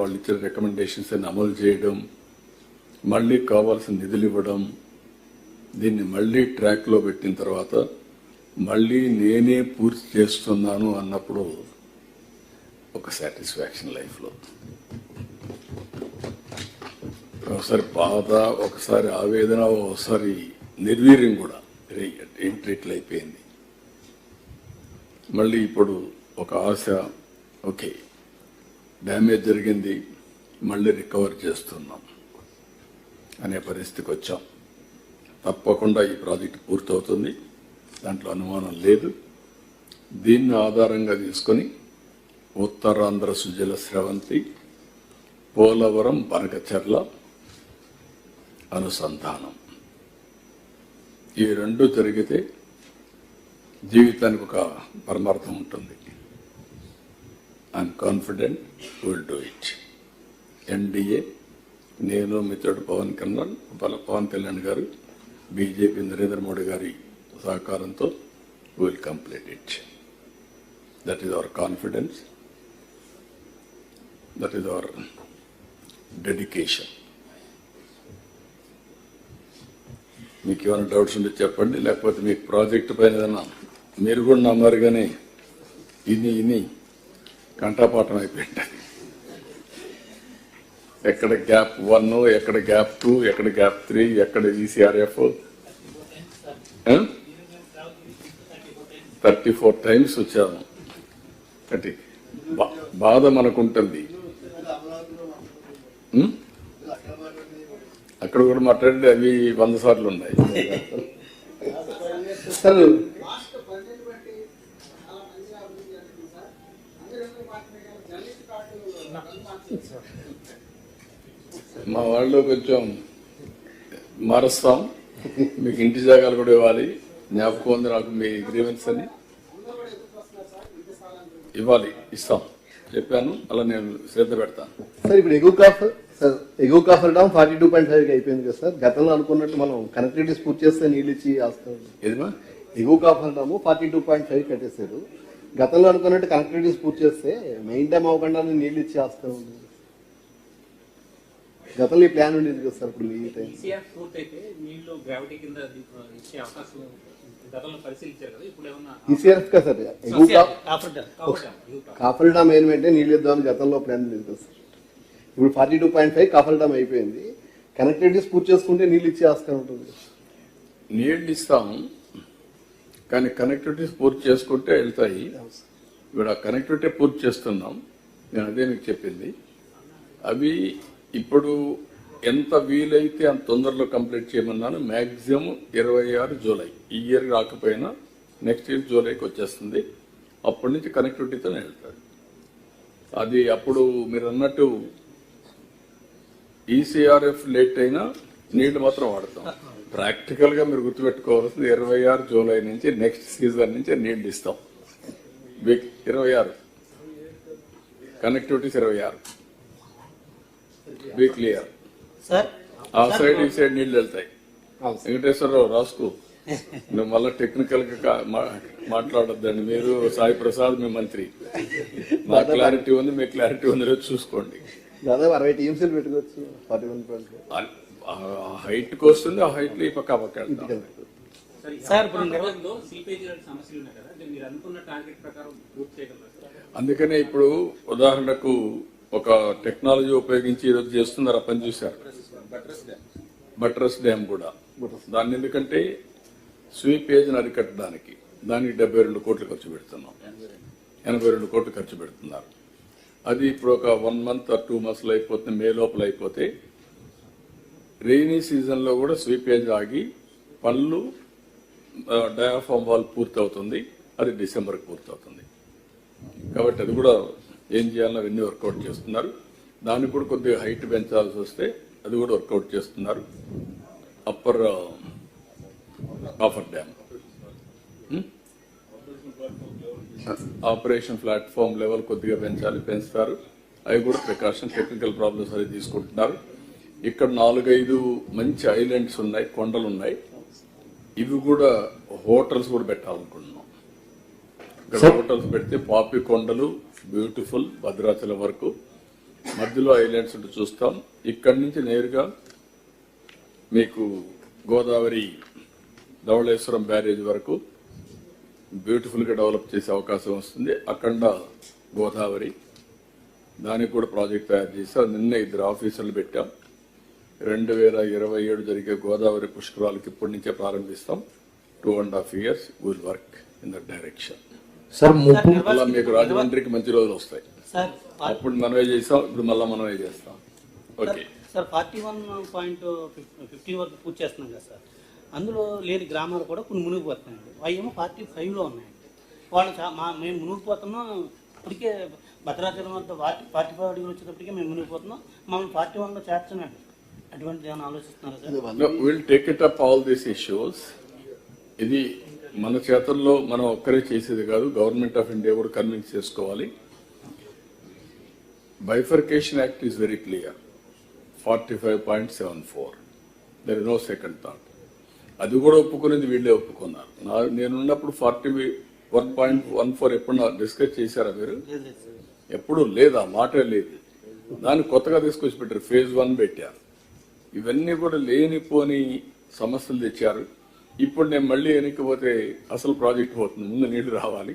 వాళ్ళు ఇచ్చిన రికమెండేషన్స్ అమలు చేయడం, మళ్ళీ కావాల్సిన నిధులు ఇవ్వడం, దీన్ని మళ్ళీ ట్రాక్లో పెట్టిన తర్వాత మళ్ళీ నేనే పూర్తి చేస్తున్నాను అన్నప్పుడు ఒక సాటిస్ఫాక్షన్ లైఫ్లో. ఒకసారి బాధ, ఒకసారి ఆవేదన, ఒకసారి నిర్వీర్యం కూడా. ఏంటి ఇట్లా అయిపోయింది. మళ్ళీ ఇప్పుడు ఒక ఆశ, ఓకే డ్యామేజ్ జరిగింది, మళ్ళీ రికవర్ చేస్తున్నాం అనే పరిస్థితికి వచ్చాం. తప్పకుండా ఈ ప్రాజెక్టు పూర్తవుతుంది, దాంట్లో అనుమానం లేదు. దీన్ని ఆధారంగా తీసుకొని ఉత్తరాంధ్ర సుజల స్రవంతి, పోలవరం బనకచెర్ల అనుసంధానం, ఈ రెండు జరిగితే జీవితానికి ఒక పరమార్థం ఉంటుంది. I'm confident will do it. NDA, నేను, మిత్రుడు పవన్ కళ్యాణ్ గారు, బీజేపీ నరేంద్ర మోడీ గారి సహకారంతో will complete it. That is our confidence, that is our dedication. మీకు ఏమైనా డౌట్స్ ఉంటే చెప్పండి, లేకపోతే మీకు ప్రాజెక్టు పైన ఏదైనా మీరు కూడా నమ్మారు కానీ ఇని కంఠపాఠం అయిపోయింది. ఎక్కడ గ్యాప్ 1, ఎక్కడ గ్యాప్ 2, ఎక్కడ గ్యాప్ 3, ఎక్కడ ఈసీఆర్ఎఫ్ 34 టైమ్స్ వచ్చాము. అంటే బాధ మనకుంటుంది. అక్కడ కూడా మాట్లాడి అవి 100 సార్లు ఉన్నాయి. మా వాళ్ళు కొంచెం మారుస్తాం, మీకు ఇంటి జాగాలు కూడా ఇవ్వాలి. జ్ఞాపకం ఉంది నాకు మీ గ్రీవెన్స్ అని. ఇవ్వాలి, ఇస్తాం చెప్పాను, అలా నేను శ్రద్ధ పెడతాను. సార్ ఇప్పుడు ఎగువ కాఫర్ డామ్ 42.5 అయిపోయింది కదా సార్. గతంలో అనుకున్నట్టు మనం కనెక్టివిటీస్ పూర్తి చేస్తే నీళ్ళు ఇచ్చి ఆస్కారం. ఏదిమా ఎగువ కాఫర్ డామ్ 42.5 కట్టేశారు. గతంలో అనుకున్నట్టు కనెక్టివిటీస్ పూర్తి చేస్తే మెయిన్ డ్యామ్ అవ్వకుండా నీళ్ళు ఇచ్చి ఆస్కారం ఉంది. గతంలో ఈ ప్లాన్ ఉండేది కదా సార్. ఇప్పుడు ఈ టైం ఈసీఆర్ఎఫ్ కదా సార్. కాఫర్ డామ్ ఏంటంటే నీళ్ళు ఇద్దామని గతంలో ప్లాన్ లేదు కదా సార్. ఇప్పుడు 42.5 కాఫర్ డామ్ అయిపోయింది. కనెక్టివిటీస్ పూర్తి చేసుకుంటే నీళ్ళు ఇచ్చే ఆస్కారం ఉంటుంది. నీళ్ళు ఇస్తాము కానీ కనెక్టివిటీస్ పూర్తి చేసుకుంటే వెళ్తాయి. ఇప్పుడు ఆ కనెక్టివిటీ పూర్తి చేస్తున్నాం, నేను అదే మీకు చెప్పింది. అవి ఇప్పుడు ఎంత వీలైతే అంత తొందరలో కంప్లీట్ చేయమన్నాను. మ్యాక్సిమం 26 జూలై, ఈ ఇయర్ రాకపోయినా నెక్స్ట్ ఇయర్ జూలైకి వచ్చేస్తుంది. అప్పటి నుంచి కనెక్టివిటీతోనే వెళ్తారు. అది అప్పుడు మీరు అన్నట్టు ఈసీఆర్ఎఫ్ లేట్ అయినా నీళ్లు మాత్రం వాడతాం. ప్రాక్టికల్ గా మీరు గుర్తుపెట్టుకోవాల్సింది 26 జూలై నుంచి నెక్స్ట్ సీజన్ నుంచి నీళ్లు ఇస్తాం. 26 కనెక్టివిటీస్ 26 బీ క్లియర్. ఆ సైడ్ ఈ సైడ్ నీళ్లు వెళ్తాయి. వెంకటేశ్వరరావు రాసుకో, నువ్వు మళ్ళీ టెక్నికల్ గా మాట్లాడొద్దండి. మీరు సాయి ప్రసాద్ మీ మంత్రి, మా క్లారిటీ ఉంది, మీ క్లారిటీ ఉంది, రోజు చూసుకోండి. దాదాపు 60 టీమ్స్ పెట్టుకోవచ్చు. 41 హైట్ కి వస్తుంది, ఆ హైట్ లో ఈ పక్క పక్క వెళ్తాం. అందుకనే ఇప్పుడు ఉదాహరణకు ఒక టెక్నాలజీ ఉపయోగించి ఈరోజు చేస్తున్నారు, పని చూశారు. బట్రస్ డ్యామ్ కూడా దాన్ని ఎందుకంటే స్వీపేజ్ అరికట్టడానికి దానికి 72 కోట్లు ఖర్చు పెడుతున్నాం. 82 కోట్లు ఖర్చు పెడుతున్నారు. అది ఇప్పుడు ఒక 1 మంత్ 2 months అయిపోతుంది. మే లోపల అయిపోతే రెయినీ సీజన్ లో కూడా స్వీపేజ్ ఆగి పనులు డయాఫామ్ వాల్ పూర్తి అవుతుంది. అది డిసెంబర్కి పూర్తవుతుంది. కాబట్టి అది కూడా ఏం చేయాలో అవన్నీ వర్కౌట్ చేస్తున్నారు. దానికి కూడా కొద్దిగా హైట్ పెంచాల్సి వస్తే అది కూడా వర్కౌట్ చేస్తున్నారు. Upper coffer dam operation platform level కొద్దిగా పెంచుతారు. అవి కూడా ప్రికాషన్, టెక్నికల్ ప్రాబ్లమ్స్ అది తీసుకుంటున్నారు. ఇక్కడ 4-5 మంచి ఐలాండ్స్ ఉన్నాయి, కొండలు ఉన్నాయి. ఇవి కూడా హోటల్స్ కూడా పెట్టాలనుకుంటున్నాం. ఇక్కడ హోటల్స్ పెడితే పాపి కొండలు బ్యూటిఫుల్ భద్రాచలం వరకు మధ్యలో ఐలాండ్స్ ఉంటే చూస్తాం. ఇక్కడి నుంచి నేరుగా మీకు గోదావరి ధవళేశ్వరం బ్యారేజ్ వరకు బ్యూటిఫుల్ గా డెవలప్ చేసే అవకాశం వస్తుంది. అఖండ గోదావరి దానికి కూడా ప్రాజెక్ట్ తయారు చేశాం. నిన్న 2 ఆఫీసర్లు పెట్టాం. 2027 జరిగే గోదావరి పుష్కరాలకు ఇప్పటి నుంచే ప్రారంభిస్తాం. 2.5 years will work in that direction. Sir అలా మీకు రాజమండ్రికి మంచి రోజులు వస్తాయి. సార్ అప్పుడు మనమే చేసాం, ఇప్పుడు మళ్ళీ మనమే చేస్తాం. ఓకే సార్ 41.50 వరకు పూర్తి చేస్తున్నాం కదా సార్. అందులో లేని గ్రామాలు కూడా కొన్ని మునిగిపోతున్నాయండి. అవి ఏమో 45లో ఉన్నాయండి. వాళ్ళు మేము మునిగిపోతున్నాం. ఇప్పటికే భద్రాచలం వద్ద 45 అడుగులు వచ్చేటప్పటికే మేము మునిగిపోతున్నాం. మమ్మల్ని 41లో చేర్చనండి. అటువంటి ఏమైనా ఆలోచిస్తున్నారా sir? Will take it up all these issues. ఇది మన చేతుల్లో మనం ఒక్కరే చేసేది కాదు. గవర్నమెంట్ ఆఫ్ ఇండియా కూడా కన్విన్స్ చేసుకోవాలి. Bifurcation act is very clear. 45.74. There is no second thought. అది కూడా ఒప్పుకునేది వీళ్ళే ఒప్పుకున్నారు. నేనున్నప్పుడు 41.14 ఎప్పుడు డిస్కస్ చేశారా మీరు? ఎప్పుడు లేదా, మాటే లేదు. దాన్ని కొత్తగా తీసుకొచ్చి పెట్టారు. phase 1 పెట్టారు. ఇవన్నీ కూడా లేనిపోని సమస్యలు తెచ్చారు. ఇప్పుడు నేను మళ్ళీ వెనక్కిపోతే అసలు ప్రాజెక్ట్ పోతుంది. ముందు నీళ్లు రావాలి,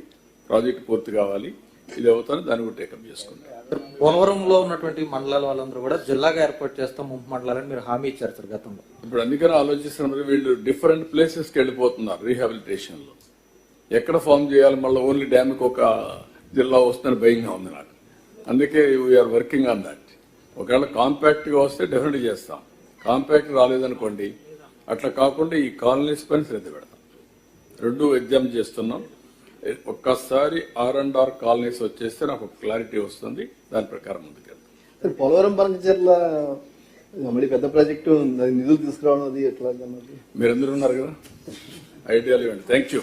ప్రాజెక్ట్ పూర్తి కావాలి. ఇది అవుతాను, దాన్ని కూడా టేకప్ చేసుకుంటాను. పోలవరంలో ఉన్నటువంటి మండలాల వాళ్ళందరూ కూడా జిల్లాగా ఏర్పాటు చేస్తాం ముంపు మండలాలని మీరు హామీ ఇచ్చారు సార్ గతంలో. ఇప్పుడు అందుకని ఆలోచిస్తున్నారు. వీళ్ళు డిఫరెంట్ ప్లేసెస్కి వెళ్ళిపోతున్నారు రీహాబిలిటేషన్ లో. ఎక్కడ ఫామ్ చేయాలి, మళ్ళీ ఓన్లీ డ్యామ్కి ఒక జిల్లా వస్తుందని భయంగా ఉంది నాకు. అందుకే వీఆర్ వర్కింగ్ ఆన్ దట్. ఒకవేళ కాంపాక్ట్ గా వస్తే డెఫినెట్ చేస్తాం. కాంపాక్ట్ రాలేదనుకోండి, అట్లా కాకుండా ఈ కాలనీస్ పని శ్రద్ధ పెడతాం. 2 ఎగ్జామ్ చేస్తున్నాం. ఒక్కసారి R&R కాలనీస్ వచ్చేస్తే నాకు ఒక క్లారిటీ వస్తుంది. దాని ప్రకారం ముందుకెళ్తాం. సార్ పోలవరం బంకచర్ల మళ్ళీ పెద్ద ప్రాజెక్టు నిధులు తీసుకురావడం అది ఎట్లా అన్నది మీరందరూ ఉన్నారు కదా, ఐడియాలు ఇవ్వండి. Thank you.